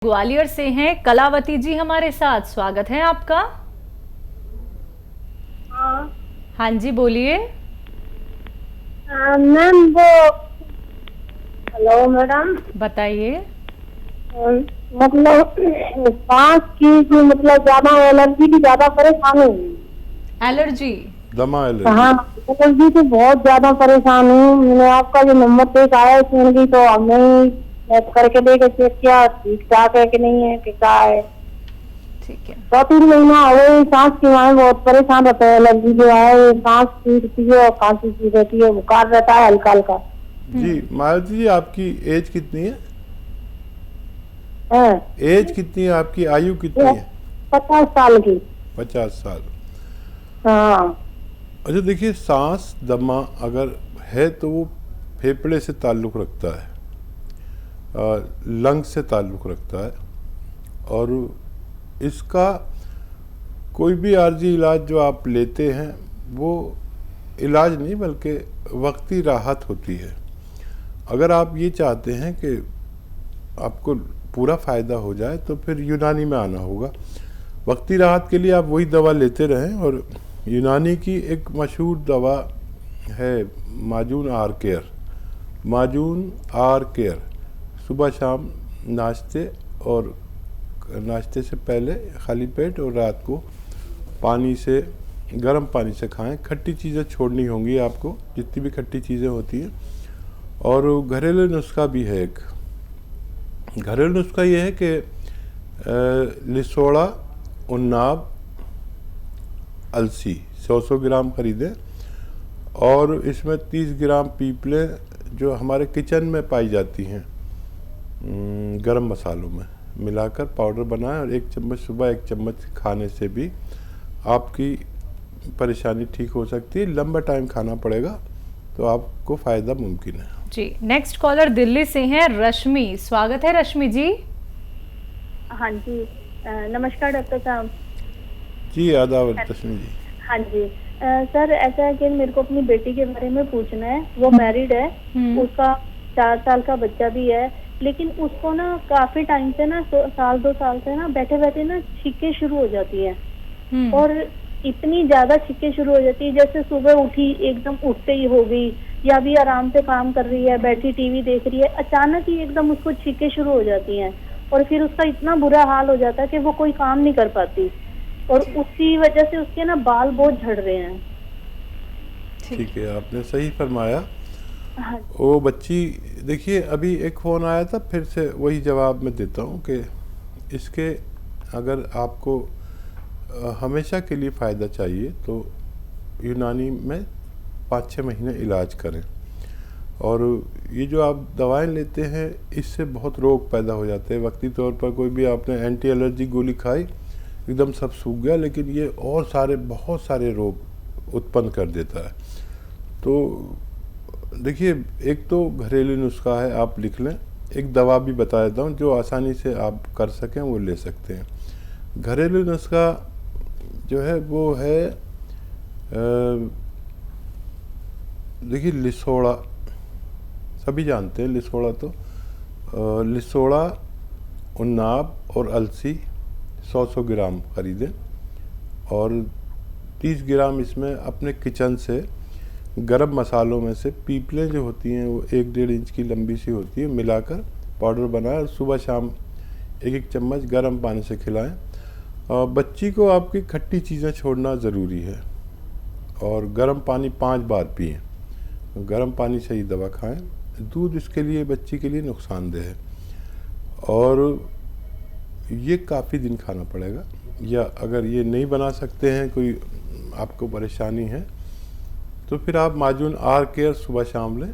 ग्वालियर से हैं कलावती जी हमारे साथ। स्वागत है आपका। हाँ जी, बोलिए। मैम वो हेलो मैडम, बताइए। मतलब सांस की जो मतलब ज्यादा एलर्जी की ज्यादा परेशानी है। एलर्जी? दमा एलर्जी। हाँ, एलर्जी से बहुत ज्यादा परेशान हूँ। मैंने आपका जो नंबर देख आया सुन की तो हमने नेट करके देखे चेक किया, ठीक ठाक है कि नहीं है कि क्या है। ठीक है। 2-3 महीना हो गए, सांस की माए बहुत परेशान रहता है। एलर्जी जो है सांस छूटती है और खांसी सी रहती है, बुखार रहता है हल्का हल्का। जी मालती जी, आपकी एज कितनी है? है एज कितनी है आपकी? आयु कितनी है? 50 साल की। 50 साल। हाँ। अच्छा देखिए, सांस दमा अगर है तो वो फेफड़े से ताल्लुक़ रखता है, लंग से ताल्लुक़ रखता है। और इसका कोई भी आर्जी इलाज जो आप लेते हैं वो इलाज नहीं बल्कि वक्ती राहत होती है। अगर आप ये चाहते हैं कि आपको पूरा फ़ायदा हो जाए तो फिर यूनानी में आना होगा। वक्ती राहत के लिए आप वही दवा लेते रहें। और यूनानी की एक मशहूर दवा है माजून आर केयर। माजून आर केयर सुबह शाम नाश्ते से पहले खाली पेट और रात को गर्म पानी से खाएं। खट्टी चीज़ें छोड़नी होंगी आपको, जितनी भी खट्टी चीज़ें होती हैं। और घरेलू नुस्खा भी है एक। घरेलू नुस्खा ये है कि लिसोड़ा, उन्नाब, अलसी 100 ग्राम खरीदें और इसमें 30 ग्राम पीपलें जो हमारे किचन में पाई जाती हैं गरम मसालों में मिलाकर पाउडर बनाएं। और 1 चम्मच सुबह, 1 चम्मच खाने से भी आपकी परेशानी ठीक हो सकती है। लंबा टाइम खाना पड़ेगा तो आपको फ़ायदा मुमकिन है। जी, नेक्स्ट कॉलर दिल्ली से हैं रश्मि। स्वागत है रश्मि जी। हाँ जी, नमस्कार डॉक्टर साहब। जी आदाब रश्मि जी। हाँ जी, सर ऐसा है कि मेरे को अपनी बेटी के बारे में पूछना है। वो मैरिड है, उसका 4 साल का बच्चा भी है, लेकिन उसको ना काफी टाइम से ना 1-2 साल से ना बैठे बैठे ना छींकें शुरू हो जाती है। और इतनी ज्यादा छींकें शुरू हो जाती है जैसे सुबह उठी एकदम उठते ही हो गई, या भी आराम से काम कर रही है, बैठी टीवी देख रही है, अचानक ही एकदम उसको छींकें शुरू हो जाती हैं। और फिर उसका इतना बुरा हाल हो जाता है कि वो कोई काम नहीं कर पाती, और उसी वजह से उसके ना बाल बहुत झड़ रहे हैं। ठीक है, आपने सही फरमाया। हाँ। वो बच्ची, देखिए अभी एक फ़ोन आया था, फिर से वही जवाब मैं देता हूँ कि इसके अगर आपको हमेशा के लिए फ़ायदा चाहिए तो यूनानी में 5-6 महीने इलाज करें। और ये जो आप दवाएं लेते हैं इससे बहुत रोग पैदा हो जाते हैं। वक्ती तौर पर कोई भी आपने एंटी एलर्जी गोली खाई, एकदम सब सूख गया, लेकिन ये और बहुत सारे रोग उत्पन्न कर देता है। तो देखिए, एक तो घरेलू नुस्खा है, आप लिख लें। एक दवा भी बता देता हूँ जो आसानी से आप कर सकें, वो ले सकते हैं। घरेलू नुस्खा जो है वो है देखिए लिसोड़ा, सभी जानते हैं लिसोड़ा। तो लिसोड़ा, उन्नाब और अलसी 100 ग्राम खरीदें और 30 ग्राम इसमें अपने किचन से गरम मसालों में से पीपलें जो होती हैं वो 1-1.5 इंच की लंबी सी होती है, मिलाकर पाउडर बनाएं और सुबह शाम 1-1 चम्मच गर्म पानी से खिलाएं। बच्ची को आपकी खट्टी चीज़ें छोड़ना ज़रूरी है और गर्म पानी 5 बार पिएं। गर्म पानी से ही दवा खाएं। दूध इसके लिए, बच्ची के लिए नुकसानदेह है और ये काफ़ी दिन खाना पड़ेगा। या अगर ये नहीं बना सकते हैं, कोई आपको परेशानी है, तो फिर आप माजून आर केयर सुबह शाम लें।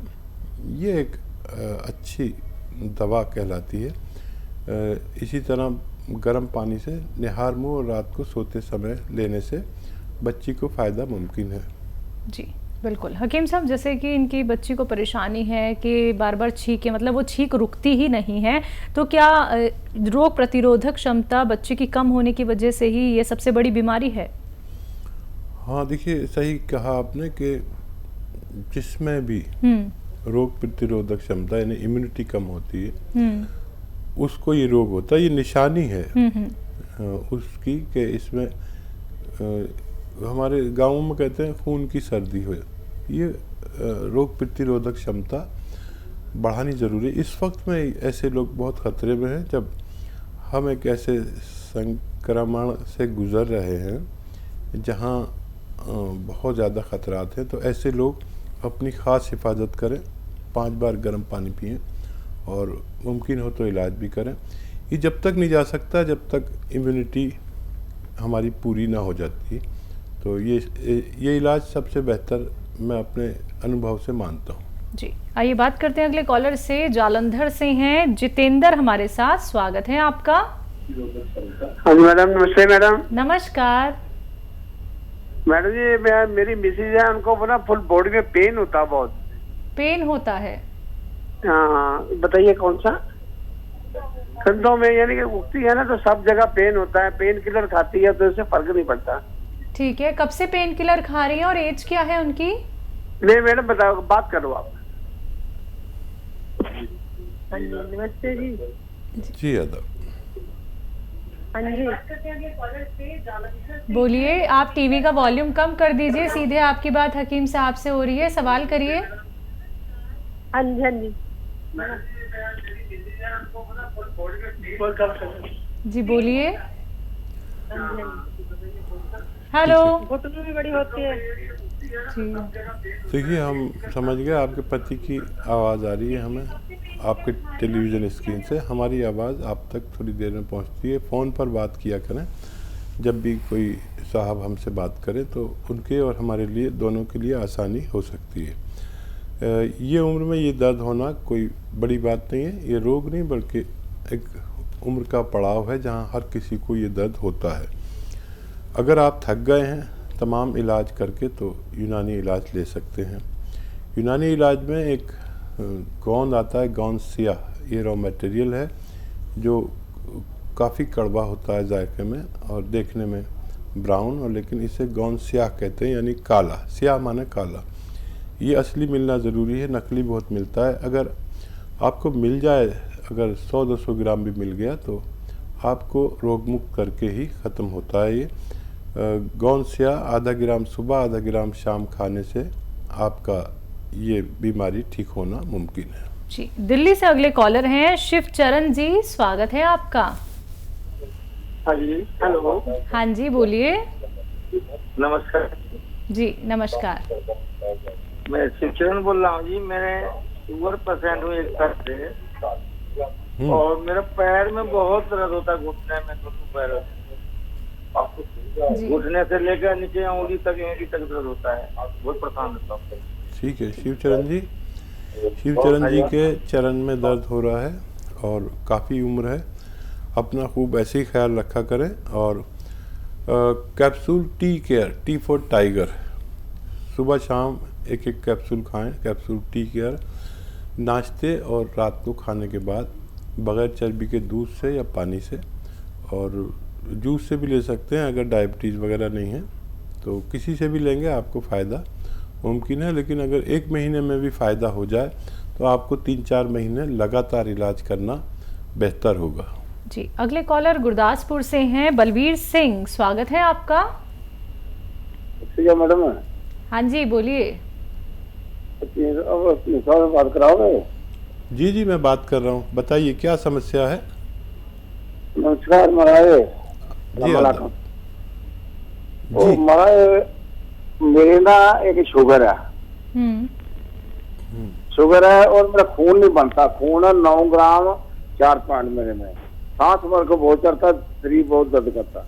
ये एक अच्छी दवा कहलाती है। इसी तरह गर्म पानी से निहार मुँह और रात को सोते समय लेने से बच्ची को फ़ायदा मुमकिन है। जी बिल्कुल। हकीम साहब, जैसे कि इनकी बच्ची को परेशानी है कि बार बार छींके, मतलब वो छींक रुकती ही नहीं है, तो क्या रोग प्रतिरोधक क्षमता बच्चे की कम होने की वजह से ही ये सबसे बड़ी बीमारी है? हाँ देखिए, सही कहा आपने कि जिसमें भी रोग प्रतिरोधक क्षमता यानी इम्यूनिटी कम होती है उसको ये रोग होता है, ये निशानी है उसकी कि इसमें हमारे गाँव में कहते हैं खून की सर्दी हो। ये रोग प्रतिरोधक क्षमता बढ़ानी ज़रूरी है। इस वक्त में ऐसे लोग बहुत ख़तरे में हैं जब हम एक ऐसे संक्रमण से गुज़र रहे हैं जहाँ बहुत ज़्यादा ख़तरात हैं। तो ऐसे लोग अपनी ख़ास हिफाजत करें, 5 बार गर्म पानी पिएं और मुमकिन हो तो इलाज भी करें। ये जब तक नहीं जा सकता जब तक इम्यूनिटी हमारी पूरी ना हो जाती। तो ये इलाज सबसे बेहतर मैं अपने अनुभव से मानता हूँ। जी, आइए बात करते हैं अगले कॉलर से। जालंधर से हैं जितेंद्र हमारे साथ, स्वागत है आपका। हाँ जी मैडम, नमस्ते मैडम। नमस्कार मैडम जी, मेरी मिसेज है, उनको ना फुल बॉडी में पेन होता है, बहुत पेन होता है। हाँ, बताइए कौन सा? कंधों में, यानी कि उठती है ना तो सब जगह पेन होता है। पेन किलर खाती है तो इससे फर्क नहीं पड़ता। ठीक है, कब से पेन किलर खा रही है और एज क्या है उनकी? नहीं मैडम, बताओ, बात करो आप। नमस्ते जी। जी अदा, हाँ जी, बोलिए, आप टीवी का वॉल्यूम कम कर दीजिए, सीधे आपकी बात हकीम साहब से हो रही है, सवाल करिए। हाँ जी, हाँ जी। जी बोलिए। हेलो। घुटनों भी बड़ी होती है। जी देखिए हम समझ गए आपके पति की आवाज़ आ रही है हमें आपके टेलीविज़न स्क्रीन से। हमारी आवाज़ आप तक थोड़ी देर में पहुंचती है। फ़ोन पर बात किया करें जब भी कोई साहब हमसे बात करे, तो उनके और हमारे लिए, दोनों के लिए आसानी हो सकती है। ये उम्र में ये दर्द होना कोई बड़ी बात नहीं है। ये रोग नहीं बल्कि एक उम्र का पड़ाव है जहाँ हर किसी को ये दर्द होता है। अगर आप थक गए हैं तमाम इलाज करके तो यूनानी इलाज ले सकते हैं। यूनानी इलाज में एक गोंद आता है, गोंद सियाह। ये रॉ मटेरियल है जो काफ़ी कड़वा होता है जायके में और देखने में ब्राउन, और लेकिन इसे गोंद सियाह कहते हैं, यानी काला। सियाह माने काला। ये असली मिलना ज़रूरी है, नकली बहुत मिलता है। अगर आपको मिल जाए, अगर 100-200 ग्राम भी मिल गया तो आपको रोगमुक्त करके ही ख़त्म होता है। ये गोंद सियाह आधा ग्राम सुबह, आधा ग्राम शाम खाने से आपका ये बीमारी ठीक होना मुमकिन है। जी, दिल्ली से अगले कॉलर हैं शिवचरण जी, स्वागत है आपका। हाँ जी, हेलो। हाँ जी, बोलिए। नमस्कार जी नमस्कार। मैं शिवचरण बोल रहा हूँ जी। मेरे शुगर पेशेंट हूँ एक साल से, और मेरे पैर में बहुत दर्द होता है, घुटने में, दोनों पैरों में, घुटने से लेकर नीचे उंगली तक दर्द होता है। बहुत परेशान होता हूँ। ठीक है शिवचरण जी, शिवचरण जी के चरण में दर्द हो रहा है और काफ़ी उम्र है। अपना खूब ऐसे ही ख्याल रखा करें और capsule tea care, T for tiger, सुबह शाम एक कैप्सूल खाएं। कैप्सूल टी केयर नाश्ते और रात को खाने के बाद बग़ैर चर्बी के दूध से या पानी से, और जूस से भी ले सकते हैं अगर डायबिटीज़ वगैरह नहीं है तो किसी से भी लेंगे आपको फ़ायदा मुमकिन है। लेकिन अगर 1 महीने में भी फ़ायदा हो जाए तो आपको 3-4 महीने लगातार इलाज करना बेहतर होगा। जी, अगले कॉलर गुरदासपुर से हैं बलवीर सिंह, स्वागत है आपका। मैडम, हाँ जी, बोलिए। बात कराओगे? जी जी, मैं बात कर रहा हूँ, बताइए क्या समस्या है। नमस्कार महाराज। जी आदाब। जी महाराज, मेरे ना एक शुगर है। शुगर है और मेरा खून नहीं बनता। खून है 9 ग्राम 4 पॉइंट मेरे में। सांस मेरे को बहुत चढ़ता, शरीर बहुत दर्द करता।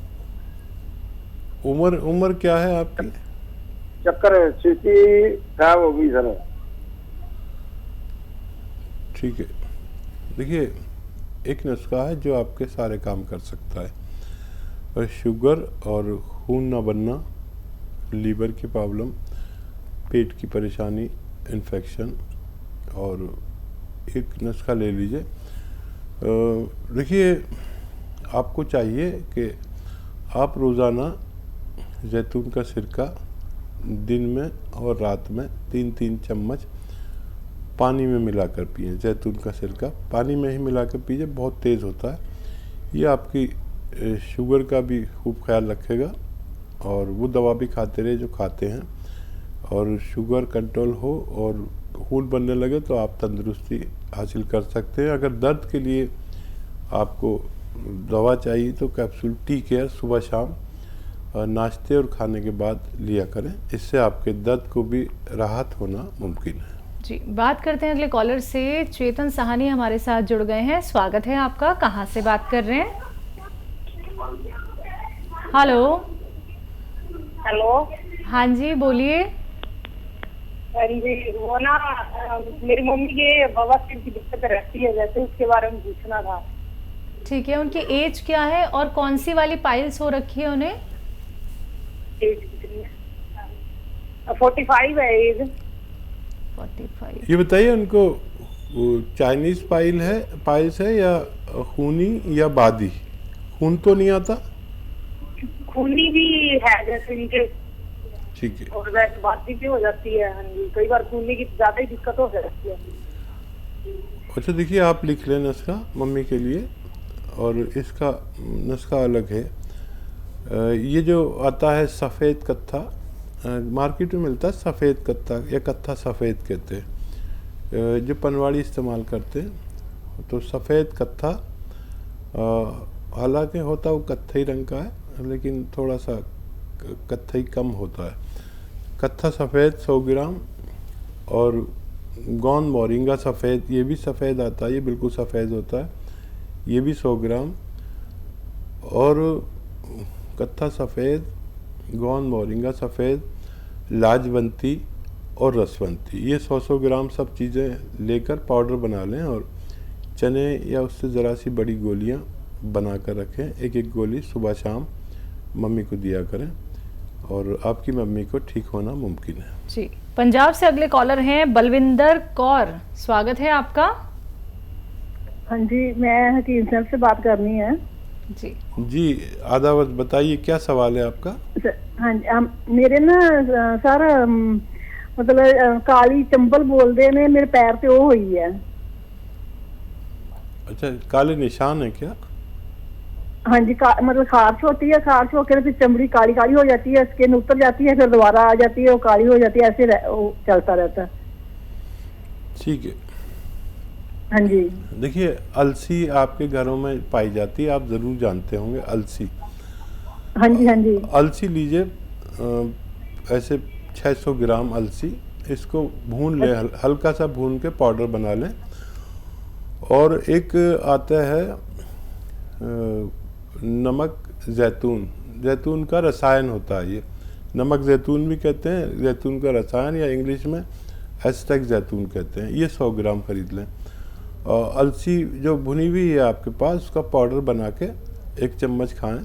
उम्र क्या है आपकी? चक्कर है, 65 हो गई सर। ठीक है, देखिए एक नुस्खा है जो आपके सारे काम कर सकता है। और शुगर और खून ना बनना, लीवर की प्रॉब्लम, पेट की परेशानी, इन्फेक्शन, और एक नुस्खा ले लीजिए। देखिए आपको चाहिए कि आप रोज़ाना जैतून का सिरका दिन में और रात में 3-3 चम्मच पानी में मिलाकर पिए। जैतून का सिरका पानी में ही मिलाकर पीजिए, बहुत तेज़ होता है। ये आपकी शुगर का भी खूब ख्याल रखेगा और वो दवा भी खाते रहे जो खाते हैं, और शुगर कंट्रोल हो और खून बनने लगे तो आप तंदुरुस्ती हासिल कर सकते हैं। अगर दर्द के लिए आपको दवा चाहिए तो कैप्सूल टी केयर सुबह शाम नाश्ते और खाने के बाद लिया करें, इससे आपके दर्द को भी राहत होना मुमकिन है। जी, बात करते हैं अगले कॉलर से। चेतन साहनी हमारे साथ जुड़ गए हैं, स्वागत है आपका। कहाँ से बात कर रहे हैं? हेलो। हेलो। हाँ जी, बोलिए। जी, वो ना मेरी मम्मी के बवासीर की दिक्कत रहती है, जैसे उसके बारे में पूछना था। ठीक है, उनकी एज क्या है और कौन सी वाली पाइल्स हो रखी है उन्हें? 45 है एज। 45। ये बताइए उनको चाइनीज पाइल्स है या खूनी या बादी? खून तो नहीं आता? खूनी भी है जैसे इनके, ठीक है। और वैसे बादी भी हो जाती है। हाँ जी, कई बार खूनी की ज्यादा ही दिक्कत हो जाती है। अच्छा, देखिए आप लिख लें नुस्खा मम्मी के लिए, और इसका नुस्खा अलग है। ये जो आता है सफ़ेद कत्था, मार्केट में मिलता है सफ़ेद कत्था या कत्था सफ़ेद कहते हैं, जो पनवाड़ी इस्तेमाल करते हैं। तो सफ़ेद कत्था हालांकि होता वो कत्थई रंग का है, लेकिन थोड़ा सा कत्थई कम होता है। कत्था सफ़ेद 100 ग्राम, और गौन मोरिंगा सफ़ेद, ये भी सफ़ेद आता है, ये बिल्कुल सफ़ेद होता है, ये भी 100 ग्राम। और कत्था सफ़ेद, गौन मोरिंगा सफ़ेद, लाजवंती और रसवंती, ये 100 ग्राम सब चीज़ें लेकर पाउडर बना लें, और चने या उससे ज़रा सी बड़ी गोलियां बना कर रखें। एक एक गोली सुबह शाम मम्मी को दिया करें, और आपकी मम्मी को ठीक होना मुमकिन है। जी, पंजाब से अगले कॉलर हैं बलविंदर कौर, स्वागत है आपका। हाँ जी, मैं हकीम साहब से बात करनी है। जी आदावत बताइए, क्या सवाल है आपका? हाँ जी, मेरे ना सर मतलब काली चंबल बोलते ने, मेरे पैर पे वो हुई है। अच्छा, काले निशान है क्या? हाँ जी, मतलब खारिश होती है, खारिश होकर फिर चमड़ी काली काली हो जाती है, स्किन उतर जाती है, फिर दोबारा आ जाती है, वो काली हो जाती है, ऐसे वो चलता रहता है। ठीक है। हाँ जी। देखिए, अलसी आपके घरों में पाई जाती है, आप ज़रूर जानते होंगे अलसी। हाँ जी, हाँ जी। अलसी लीजिए, ऐसे 600 ग्राम अलसी, इसको भून लें, हल्का सा भून के पाउडर बना लें। और एक आता है नमक जैतून का रसायन होता है, ये नमक जैतून भी कहते हैं, जैतून का रसायन, या इंग्लिश में एस्टेक जैतून कहते हैं, ये 100 ग्राम खरीद लें। और अलसी जो भुनी हुई है आपके पास, उसका पाउडर बना के 1 चम्मच खाएं,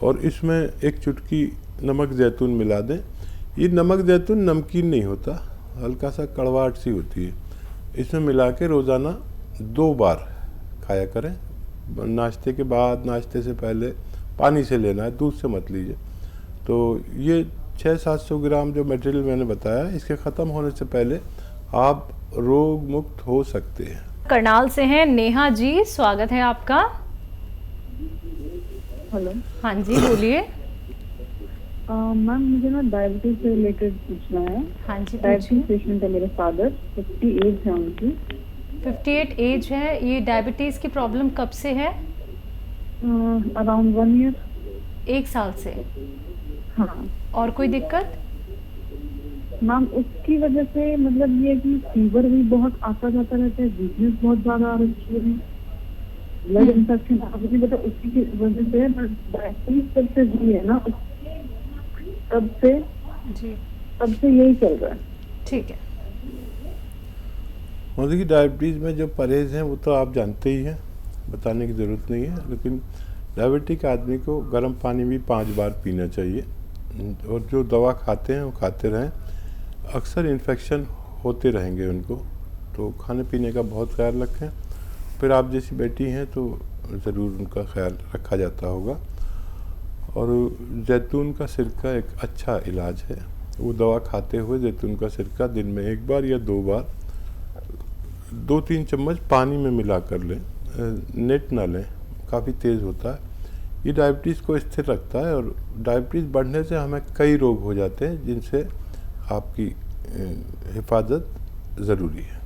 और इसमें 1 चुटकी नमक जैतून मिला दें। ये नमक जैतून नमकीन नहीं होता, हल्का सा कड़वाहट सी होती है। इसमें मिला के रोज़ाना 2 बार खाया करें, नाश्ते के बाद, नाश्ते से पहले पानी से लेना है, दूध से मत लीजिए। तो ये 600-700 ग्राम जो मटेरियल मैंने बताया, इसके ख़त्म होने से पहले आप रोग मुक्त हो सकते हैं। करनाल से हैं नेहा जी, स्वागत है आपका। हेलो। हाँ जी, बोलिए। मैम, मुझे ना डायबिटीज से रिलेटेड पूछना है। हाँ जी, डायबिटीज पेशेंट है मेरे फादर, 50 एज है उनकी। 58 एज है। ये डायबिटीज की प्रॉब्लम कब से है? Around 1 year. 1 साल से? हाँ। और कोई दिक्कत? मैम, उसकी वजह से मतलब ये कि फीवर भी बहुत आता जाता रहता है, वीकनेस बहुत ज्यादा आ रही है, ब्लड इन्फेक्शन आपने बता, उसी की वजह से डायबिटीज तब से हुई है ना, तब से यही चल रहा है। ठीक है। और देखिए, डायबिटीज़ में जो परहेज़ हैं वो तो आप जानते ही हैं, बताने की ज़रूरत नहीं है, लेकिन डायबिटिक आदमी को गर्म पानी भी 5 बार पीना चाहिए, और जो दवा खाते हैं वो खाते रहें। अक्सर इन्फेक्शन होते रहेंगे उनको, तो खाने पीने का बहुत ख्याल रखें। फिर आप जैसी बेटी हैं तो ज़रूर उनका ख्याल रखा जाता होगा। और जैतून का सिरका एक अच्छा इलाज है, वो दवा खाते हुए जैतून का सिरका दिन में 1 बार या 2 बार 2-3 चम्मच पानी में मिला कर लें, नेट ना लें, काफ़ी तेज़ होता है। ये डायबिटीज़ को स्थिर रखता है और डायबिटीज़ बढ़ने से हमें कई रोग हो जाते हैं जिनसे आपकी हिफाजत ज़रूरी है।